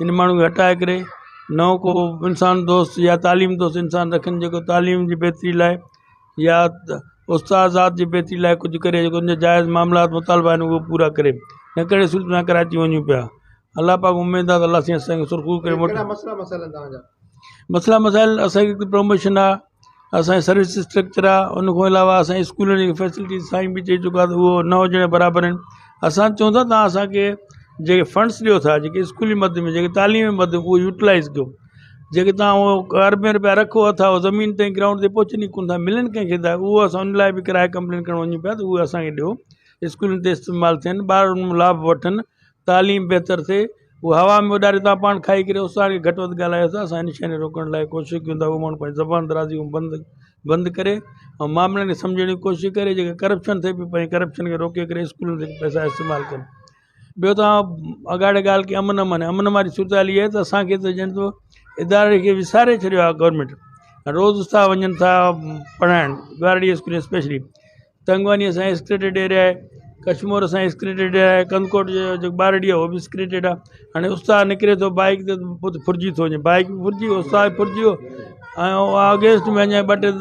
इन माण्हू खे हटाए करे नओं को इंसान दोस्त या तालीम दोस्त इंसान रखनि जेको तालीम जी बहितरी लाइ या उस्तादात जी बहितरी लाइ कुझु करे, जेको उनजा जाइज़ मामलात मुतालबा आहिनि उहो पूरा करे, न करे सुलझना कराए थी वञूं पिया। अलाह पाक उमेद आहे त अलाह साईं असांखे सुरखूर करे मोटो। मसइला मसाइल असांखे प्रमोशन आहे, असांजी सर्विस स्ट्रक्चर आहे, उन खां अलावा असांजी स्कूलनि जी फैसिलिटी साईं बि चई चुका त उहो न हुजण बराबरि आहिनि। असां चऊं था तव्हां असांखे जेके फंड्स ॾियो था, जेके स्कूली मद में जेके तालीमी मद उहो यूटिलाइज़ कयो। जेके तव्हां उहो अरबें रुपया रखो अथव ज़मीन ताईं ग्राउंड ते पहुचनी कोन था मिलनि कंहिंखे था, उहो असां उन लाइ बि किराए कंप्लेन करणु वञूं पिया त उहे असांखे ॾियो, स्कूलनि ते इस्तेमालु थियनि, ॿार उन लाभ वठनि, तालीम बहितर थिए। उहो हवा में उॾारे तव्हां पाण खाई करे उस्ताद खे घटि वधि ॻाल्हायो था, असां इन शइ खे रोकण लाइ कोशिशि कयूं था उहो माण्हू पंहिंजी ज़बान दराज़ी बंदि करे ऐं मामलनि खे सम्झण जी कोशिशि करे। जेके करप्शन थिए पियो पंहिंजे करप्शन खे रोके करे स्कूलनि ते पैसा इस्तेमालु कनि। ॿियो तव्हां अगाड़े ॻाल्हि की अमन वारी सूरत हाल इहा आहे त असांखे त ॼण तो इदारे खे विसारे छॾियो आहे गवर्नमेंट। रोज़ उस्ताद वञनि था पढ़ाइणु, गारड़ी स्कूल स्पेशली, तंगवानी असांजी स्क्रेटेड एरिया आहे, कशमोर असांजी स्क्रेटेड एरिया आहे, कंदकोट जो जेको ॿारड़ी आहे उहो बि स्क्रेटेड आहे। हाणे उस्ताद निकिरे थो बाइक ते फुरिजी थो वञे, बाइक बि फुरिजी, उस्ताद फुरिजी वियो ऐं अगेंस्ट में अञा ॿ टे